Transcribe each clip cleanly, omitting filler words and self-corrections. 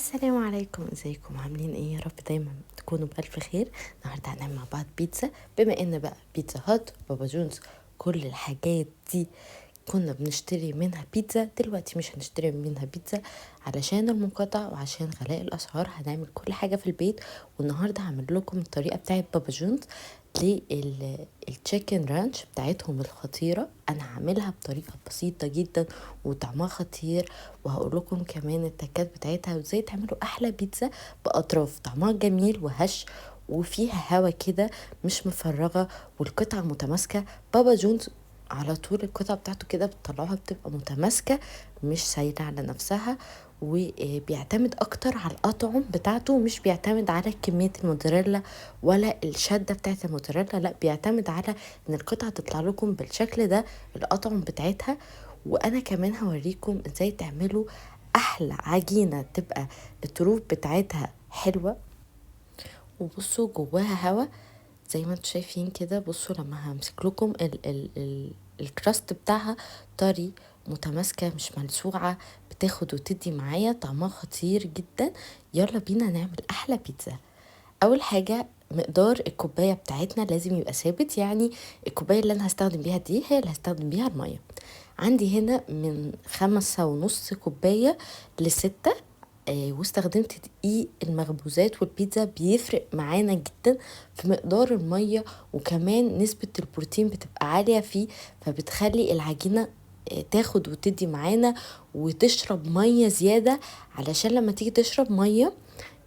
السلام عليكم، ازيكم عاملين ايه؟ يا رب دايما تكونوا بألف خير. النهارده هنعمل مع بعض بيتزا. بما ان بقى بيتزا هات، بابا جونز، كل الحاجات دي كنا بنشتري منها بيتزا، دلوقتي مش هنشتري منها بيتزا علشان المقاطعة وعشان غلاء الأسعار. هنعمل كل حاجة في البيت، والنهاردة هعمل لكم الطريقة بتاعت بابا جونز للتشيكن رانش بتاعتهم الخطيرة. أنا هعملها بطريقة بسيطة جدا وطعمها خطير، وهقول لكم كمان التكات بتاعتها وازاي تعملوا أحلى بيتزا بأطراف طعمها جميل وهش وفيها هوا كده، مش مفرغة، والقطعة متماسكة. بابا جونز على طول القطعة بتاعته كده بتطلعها بتبقى متماسكة، مش سايلة على نفسها، وبيعتمد اكتر على الاطعم بتاعته، مش بيعتمد على كمية الموتزاريلا ولا الشدة بتاعت الموتزاريلا، لا بيعتمد على ان القطعة تطلع لكم بالشكل ده، الاطعم بتاعتها. وانا كمان هوريكم ازاي تعملوا احلى عجينة تبقى الطروف بتاعتها حلوة. وبصوا جواها هوا زي ما انتم شايفين كده. بصوا لما همسك لكم ال الكراست بتاعها طري، متماسكة، مش ملسوعة، بتاخد وتدي معايا، طعمها خطير جدا. يلا بينا نعمل احلى بيتزا. اول حاجة مقدار الكوباية بتاعتنا لازم يبقى ثابت، يعني الكوباية اللي انا هستخدم بيها دي هي اللي هستخدم بيها المية. عندي هنا من 5.5 كوباية ل6. واستخدمت دقيق المخبوزات والبيتزا، بيفرق معانا جدا في مقدار المية، وكمان نسبة البروتين بتبقى عالية فيه، فبتخلي العجينة تاخد وتدي معانا وتشرب مية زيادة، علشان لما تيجي تشرب مية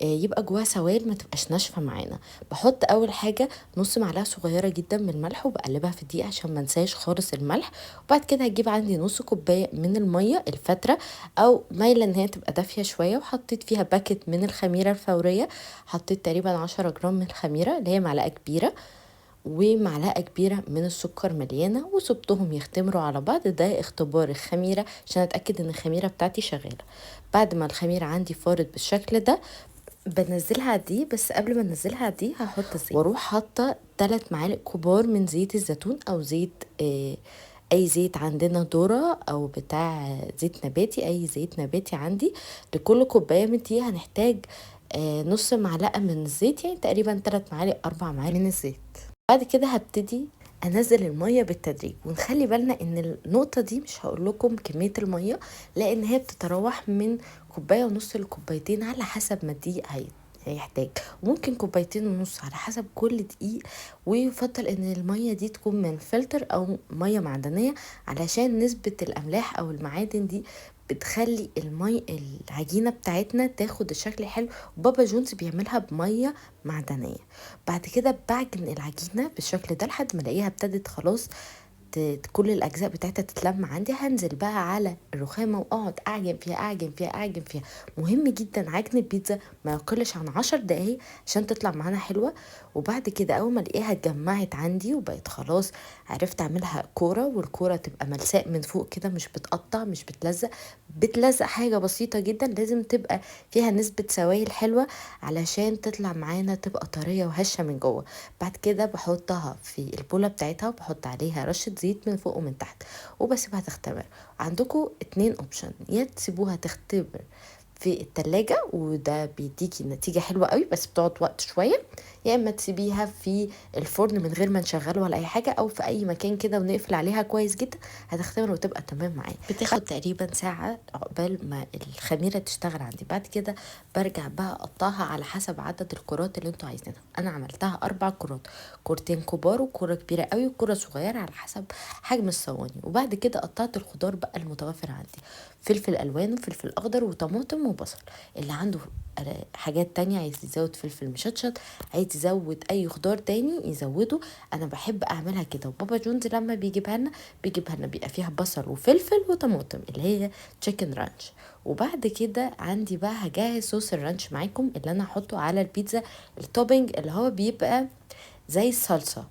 يبقى جواها سوائل ما تبقاش ناشفه معانا. بحط اول حاجه نص معلقه صغيره جدا من الملح وبقلبها في الدقيق عشان ما انساش خالص الملح. وبعد كده هجيب عندي نص كوبايه من الميه الفتره، او مايله ان هي تبقى دافيه شويه، وحطيت فيها باكت من الخميره الفوريه. حطيت تقريبا 10 جرام من الخميره اللي هي معلقه كبيره، ومعلقه كبيره من السكر مليانه، وسبتهم يختمروا على بعض. ده اختبار الخميره عشان اتاكد ان الخميره بتاعتي شغاله. بعد ما الخميره عندي فارت بالشكل ده بنزلها دي، بس قبل ما انزلها دي هحط زيت، واروح حاطه 3 معالق كبار من زيت الزيتون او زيت اي زيت عندنا، ذره او بتاع زيت نباتي، اي زيت نباتي عندي. لكل كوبايه من دي هنحتاج نص معلقه من الزيت، يعني تقريبا 3 معالق 4 معالق من الزيت. بعد كده هبتدي انزل الميه بالتدريج، ونخلي بالنا ان النقطه دي مش هقول لكم كميه الميه، لان هي بتتراوح من كوبايه ونص لكوبايتين على حسب ما الدقيق هيحتاج، وممكن كوبايتين ونص على حسب كل دقيق. ويفضل ان الميه دي تكون من فلتر او ميه معدنيه، علشان نسبه الاملاح او المعادن دي بتخلي العجينه بتاعتنا تاخد الشكل حلو. وبابا جونز بيعملها بميه معدنيه. بعد كده بعجن العجينه بالشكل ده لحد ما الاقيها ابتدت خلاص كل الاجزاء بتاعتها تتلم عندي. هنزل بقى على الرخامه واقعد اعجن فيها اعجن فيها اعجن فيها. مهم جدا عجن البيتزا ما يقلش عن 10 دقايق عشان تطلع معانا حلوه. وبعد كده اول ما الاقيها اتجمعت عندي وبقت خلاص، عرفت اعملها كوره، والكوره تبقى ملساء من فوق كده، مش بتقطع مش بتلزق، بتلزق حاجه بسيطه جدا. لازم تبقى فيها نسبه سوائل حلوه علشان تطلع معانا تبقى طريه وهشه من جوه. بعد كده بحطها في البولة بتاعتها، وبحط عليها رشة زيت من فوق ومن تحت، وبسيبها تختمر. عندكم 2 اوبشن: يا تسيبوها تختمر في التلاجة وده بيديكي نتيجة حلوة قوي بس بتقعد وقت شوية، يا اما تسيبيها في الفرن من غير ما نشغله ولا اي حاجة، او في اي مكان كده ونقفل عليها كويس جدا، هتختمر وتبقى تمام معايا. بتاخد تقريبا ساعة عقبال ما الخميرة تشتغل عندي. بعد كده برجع بقى اقطعها على حسب عدد الكرات اللي انتوا عايزينها. انا عملتها 4 كرات، كورتين كبار وكرة كبيرة قوي وكرة صغيرة على حسب حجم الصواني. وبعد كده قطعت الخضار بقى المتوفر عندي: فلفل الوان وفلفل اخضر وطماطم وبصل. اللي عنده حاجات تانية عايز يزود فلفل مشطشط، عايز يزود اي خضار تاني يزوده. انا بحب اعملها كده. وبابا جونز لما بيجيبها لنا بيبقى فيها بصل وفلفل وطماطم اللي هي تشيكن رانش. وبعد كده عندي بقى هجهز صوص الرانش معاكم اللي انا هحطه على البيتزا، التوبينج اللي هو بيبقى زي الصلصة،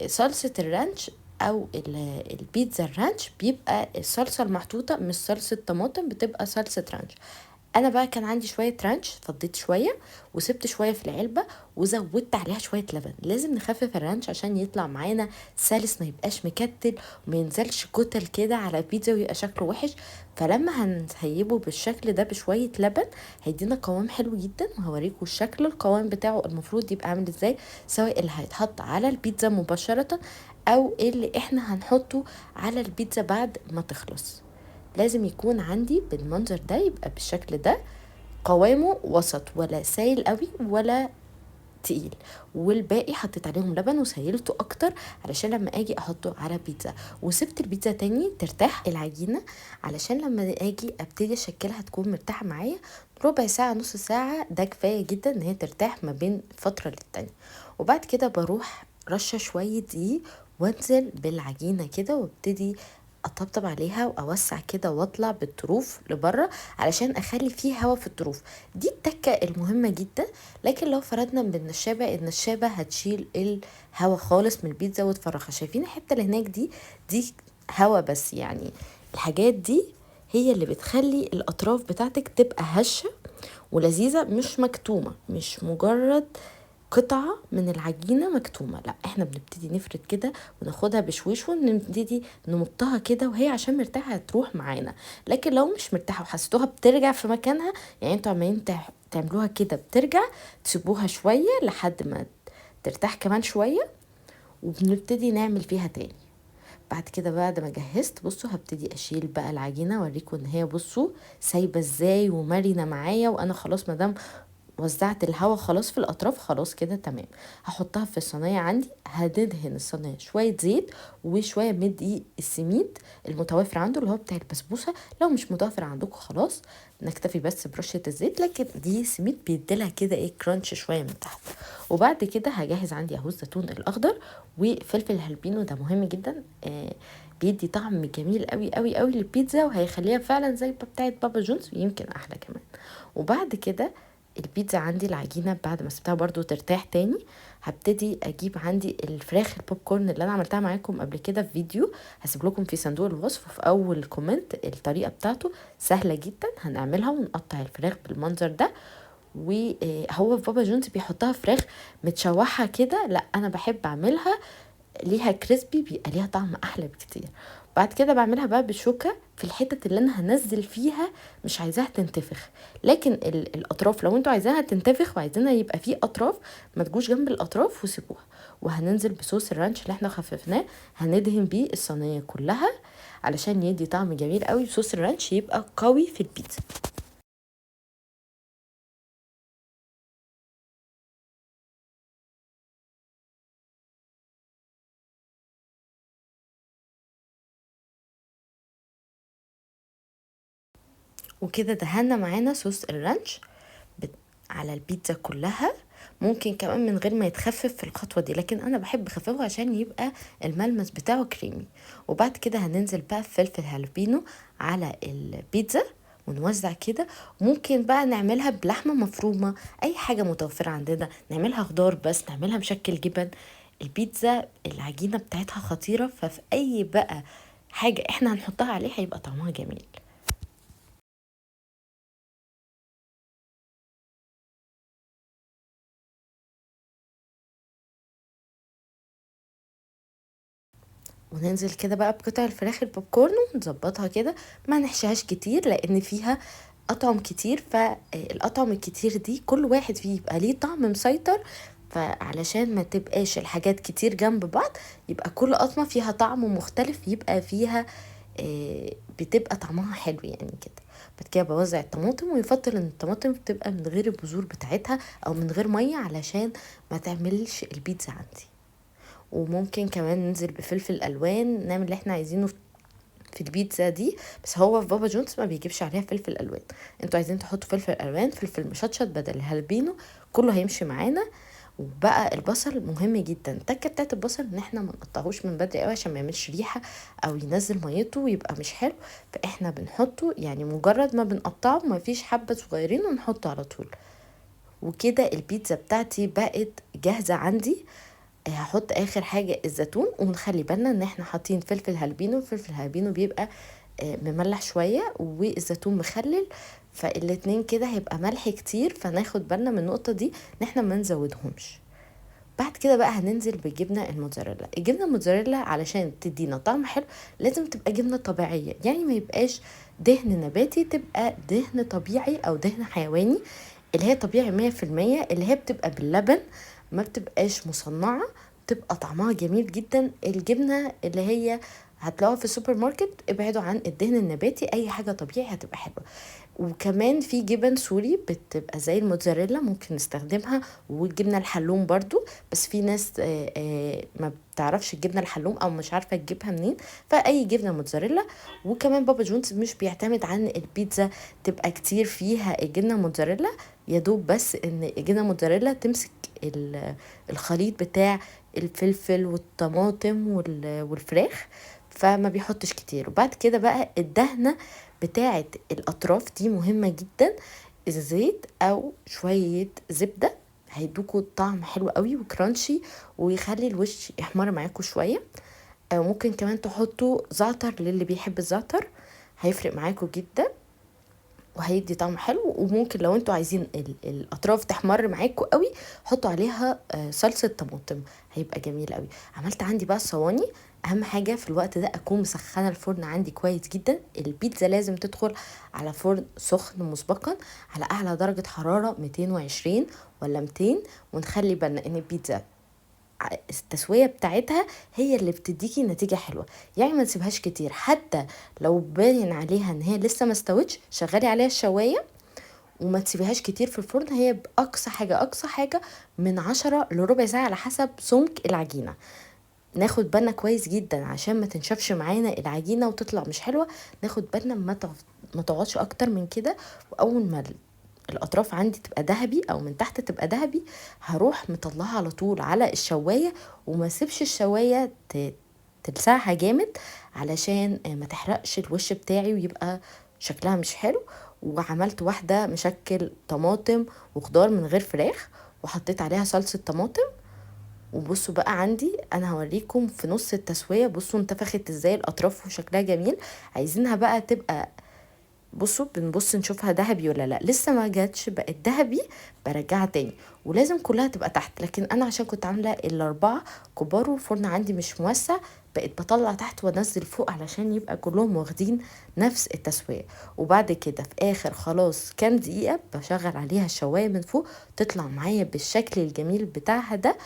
صلصة الرانش او البيتزا الرانش. بيبقى الصلصة المحطوطة مش صلصة طماطم، بتبقى صلصة رانش. انا بقى كان عندي شويه رانش، فضيت شويه وسبت شويه في العلبه وزودت عليها شويه لبن. لازم نخفف الرانش عشان يطلع معانا سلس، ما يبقاش مكتل وما ينزلش كتل كده على البيتزا ويبقى شكله وحش. فلما هنسيبه بالشكل ده بشويه لبن هيدينا قوام حلو جدا، وهوريكم الشكل القوام بتاعه المفروض يبقى عامل ازاي، سواء اللي هيتحط على البيتزا مباشره او اللي احنا هنحطه على البيتزا بعد ما تخلص. لازم يكون عندي بالمنظر ده، يبقى بالشكل ده، قوامه وسط، ولا سايل قوي ولا تقيل. والباقي حطيت عليهم لبن وسيلته اكتر علشان لما اجي احطه على بيتزا. وسبت البيتزا تاني ترتاح العجينه علشان لما اجي ابتدي اشكلها تكون مرتاحه معايا. ربع ساعه نص ساعه ده كفايه جدا ان هي ترتاح ما بين فتره للتانيه. وبعد كده بروح رشه شويه دقيق وانزل بالعجينه كده وابتدي اطبطب عليها واوسع كده واطلع بالطروف لبره علشان اخلي فيه هوا في الطروف. دي التكه المهمه جدا. لكن لو فردنا بالنشابه، النشابه هتشيل الهوا خالص من البيتزا وتفرخها. شايفين الحته اللي هناك دي هوا بس، يعني الحاجات دي هي اللي بتخلي الاطراف بتاعتك تبقى هشه ولذيذه، مش مكتومه، مش مجرد قطعة من العجينة مكتومة. لا، احنا بنبتدي نفرد كده وناخدها بشويش ونبتدي نمطها كده، وهي عشان مرتاحة هتروح معانا. لكن لو مش مرتاحة وحسيتوها بترجع في مكانها، يعني انتوا عمالين تعملوها كده بترجع، تسيبوها شوية لحد ما ترتاح كمان شوية وبنبتدي نعمل فيها تاني. بعد كده بعد ما جهزت بصوا هبتدي اشيل بقى العجينه، اوريكم ان هي بصوا سايبه ازاي ومرنه معايا. وانا خلاص مادام وزعت الهواء خلاص في الاطراف، خلاص كده تمام. هحطها في الصينيه عندي، هدهن الصينيه شويه زيت وشويه من دقيق السميد المتوفر عنده اللي هو بتاع البسبوسه. لو مش متوفر عندكم خلاص نكتفي بس برشه الزيت، لكن دي السميد بيديلها كده ايه كرانش شويه من تحت. وبعد كده هجهز عندي اهو الزيتون الاخضر وفلفل هالبينو، ده مهم جدا. بيدي طعم جميل قوي قوي قوي للبيتزا، وهيخليها فعلا زي بتاعه بابا جونز ويمكن احلى كمان. وبعد كده البيتزا عندي العجينه بعد ما سبتها برضو ترتاح تاني، هبتدي اجيب عندي الفراخ البوب كورن اللي انا عملتها معاكم قبل كده في فيديو، هسيب لكم في صندوق الوصف في اول كومنت الطريقه بتاعته. سهله جدا، هنعملها ونقطع الفراخ بالمنظر ده. وهو في بابا جونز بيحطها فراخ متشوحه كده، لا انا بحب اعملها ليها كريسبي، بيبقى ليها طعم احلى بكتير. بعد كده بعملها بقى بالشوكة في الحتة اللي انا هنزل فيها، مش عايزاها تنتفخ. لكن الاطراف لو انتوا عايزاها تنتفخ وعايزينها يبقى فيه اطراف، ما تجوش جنب الاطراف وسيبوها. وهننزل بصوص الرانش اللي احنا خففناه، هندهن بيه الصينية كلها علشان يدي طعم جميل قوي. صوص الرانش يبقى قوي في البيتزا. وكده دهنا معانا صوص الرانش بت... على البيتزا كلها. ممكن كمان من غير ما يتخفف في الخطوة دي، لكن انا بحب اخففه عشان يبقى الملمس بتاعه كريمي. وبعد كده هننزل بقى بفلفل هالبينو على البيتزا ونوزع كده. ممكن بقى نعملها بلحمة مفرومة، اي حاجة متوفرة عندنا، نعملها خضار بس، نعملها مشكل جبن. البيتزا العجينة بتاعتها خطيرة، ففي اي بقى حاجة احنا هنحطها عليها هيبقى طعمها جميل. وننزل كده بقى بقطع الفراخ البوب كورن ونظبطها كده، ما نحشيهاش كتير لان فيها اطعم كتير. فالاطعم الكتير دي كل واحد فيه يبقى ليه طعم مسيطر، فعلشان ما تبقاش الحاجات كتير جنب بعض، يبقى كل قطمة فيها طعم مختلف، يبقى فيها بتبقى طعمها حلو يعني كده. بعد كده بوزع الطماطم، ويفضل ان الطماطم بتبقى من غير البذور بتاعتها او من غير مية علشان ما تعملش البيتزا عندي. وممكن كمان ننزل بفلفل الوان، نعمل اللي احنا عايزينه في البيتزا دي. بس هو في بابا جونز ما بيجيبش عليها فلفل الوان، انتوا عايزين تحطوا فلفل الوان، فلفل مشطشط بدل الهالبينو، كله هيمشي معانا. وبقى البصل مهم جدا، التكه بتاعت البصل ان احنا ما نقطعهوش من بدري قوي عشان ما يعملش ريحه او ينزل ميته ويبقى مش حلو. فاحنا بنحطه يعني مجرد ما بنقطعه، ما فيش حبه صغيرين ونحطه على طول. وكده البيتزا بتاعتي بقت جاهزه عندي. هحط اخر حاجه الزيتون، ونخلي بالنا ان احنا حاطين فلفل هالبينو. الفلفل هالبينو بيبقى مملح شويه والزيتون مخلل، فالاتنين كده هيبقى ملح كتير، فناخد بالنا من النقطة دي ان احنا ما نزودهمش. بعد كده بقى هننزل بالجبنه الموتزاريلا. الجبنه الموتزاريلا علشان تدينا طعم حلو لازم تبقى جبنه طبيعيه، يعني ما يبقاش دهن نباتي، تبقى دهن طبيعي او دهن حيواني، اللي هي طبيعي 100%، اللي هي بتبقى باللبن، ما بتبقاش مصنعه، بتبقى طعمها جميل جدا. الجبنه اللي هي هتلاقوها في السوبر ماركت، ابعدوا عن الدهن النباتي، اي حاجه طبيعي هتبقى حلوه. وكمان في جبن سوري بتبقى زي الموتزاريلا ممكن نستخدمها، والجبنه الحلوم برضو، بس في ناس ما بتعرفش الجبنه الحلوم او مش عارفه تجيبها منين، فاي جبنه موتزاريلا. وكمان بابا جونز مش بيعتمد عن البيتزا تبقى كتير فيها الجبنه موتزاريلا، يا دوب بس ان الجبنه موتزاريلا تمسك الخليط بتاع الفلفل والطماطم والفراخ، فما بيحطش كتير. وبعد كده بقى الدهنه بتاعه الاطراف دي مهمه جدا، الزيت او شويه زبده هيدوكوا طعم حلو قوي وكرانشي، ويخلي الوش يحمر معاكم شويه. او ممكن كمان تحطوا زعتر للي بيحب الزعتر، هيفرق معاكم جدا وهيدي طعم حلو. وممكن لو انتوا عايزين الاطراف تحمر معاكم قوي حطوا عليها صلصه طماطم، هيبقى جميل قوي. عملت عندي بقى الصواني. اهم حاجه في الوقت ده اكون مسخنه الفرن عندي كويس جدا. البيتزا لازم تدخل على فرن سخن مسبقا على اعلى درجه حراره 220 ولا 200، ونخلي بالنا ان البيتزا التسويه بتاعتها هي اللي بتديكي نتيجه حلوه، يعني ما تسيبهاش كتير، حتى لو باين عليها ان هي لسه ما استوتش شغلي عليها الشوايه وما تسيبيهاش كتير في الفرن. هي باقصى حاجه اقصى حاجه من 10 لربع ساعه على حسب سمك العجينه. ناخد بالنا كويس جدا عشان ما تنشفش معانا العجينه وتطلع مش حلوه، ناخد بالنا ما تقعدش اكتر من كده. واول ما الاطراف عندي تبقى ذهبي او من تحت تبقى ذهبي، هروح مطلعها على طول على الشوايه، وما سيبش الشوايه تلسعها جامد علشان ما تحرقش الوش بتاعي ويبقى شكلها مش حلو. وعملت واحده مشكل طماطم وخضار من غير فراخ، وحطيت عليها صلصه طماطم. وبصوا بقى عندي انا هوريكم في نص التسويه، بصوا انتفخت ازاي الاطراف وشكلها جميل. عايزينها بقى تبقى، بصوا بنبص نشوفها ذهبي ولا لا، لسه ما جاتش بقت ذهبي برجعها تاني، ولازم كلها تبقى تحت. لكن انا عشان كنت عامله الاربعه كبار والفرن عندي مش موسع، بقيت بطلع تحت وانزل فوق علشان يبقى كلهم واخدين نفس التسويه. وبعد كده في اخر خلاص كام دقيقه بشغل عليها الشوايه من فوق، تطلع معايا بالشكل الجميل بتاعها ده.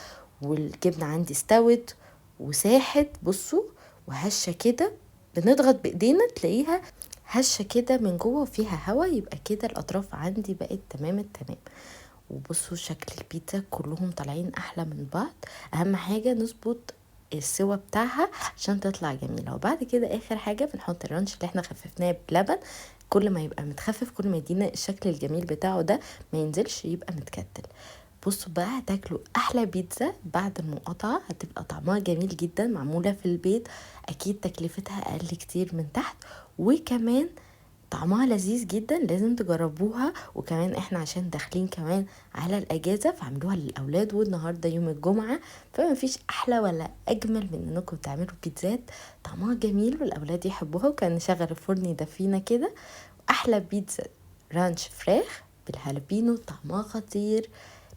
والجبنه عندي استوت وساحت، بصوا وهشه كده، بنضغط بايدينا تلاقيها هشه كده من جوه وفيها هوا، يبقى كده الاطراف عندي بقت تمام التمام. وبصوا شكل البيتزا كلهم طالعين احلى من بعض. اهم حاجه نظبط السوا بتاعها عشان تطلع جميله. وبعد كده اخر حاجه بنحط الرانش اللي احنا خففناه بلبن، كل ما يبقى متخفف كل ما يدينا الشكل الجميل بتاعه ده، ما ينزلش يبقى متكتل. بصوا بقى هتاكلوا احلى بيتزا بعد المقاطعه، هتبقى طعمها جميل جدا، معموله في البيت، اكيد تكلفتها اقل كتير من تحت، وكمان طعمها لذيذ جدا، لازم تجربوها. وكمان احنا عشان داخلين كمان على الاجازه فعملوها للاولاد، والنهارده يوم الجمعه، فما فيش احلى ولا اجمل من انكم تعملوا بيتزات طعمها جميل والاولاد يحبوها. وكان نشغل الفرن يدفينا كده. احلى بيتزا رانش فراخ بالهالبينو طعمها خطير،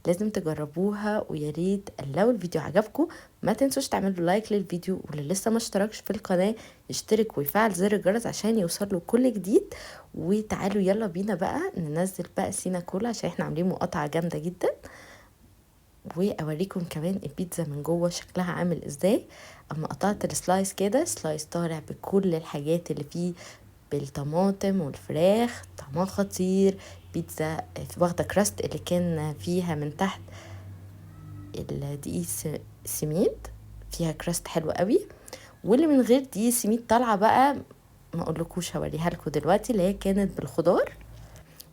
لازم تجربوها. ويا ريت لو الفيديو عجبكم ما تنسوش تعملوا لايك للفيديو، واللي لسه ما اشتركش في القناه يشترك ويفعل زر الجرس عشان يوصله كل جديد. وتعالوا يلا بينا بقى ننزل بقى سينا كولا عشان احنا عاملين مقاطعه جامده جدا، واوريكم كمان البيتزا من جوه شكلها عامل ازاي. اما قطعت السلايس كده، سلايس طالع بكل الحاجات اللي فيه، بالطماطم والفراخ، طعمها خطير. بيتزا واخده كراست اللي كان فيها من تحت الدقيق سميد، فيها كراست حلو قوي. واللي من غير دقيق سميد طالعه بقى ما اقولكوش، هوريها لكم دلوقتي، اللي هي كانت بالخضار.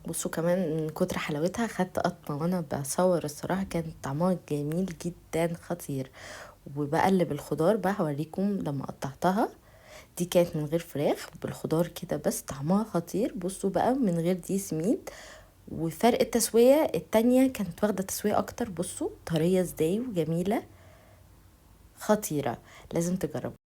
بصوا كمان من كتر حلاوتها خدت قطمه وانا بصور، الصراحه كان طعمها جميل جدا خطير. وبقلب الخضار بقى هوريكم لما قطعتها، دي كانت من غير فراخ بالخضار كده بس طعمها خطير. بصوا بقى من غير دي سميد. وفرق التسوية التانية كانت واخدة تسوية اكتر، بصوا طرية ازاي وجميلة خطيرة، لازم تجربوا.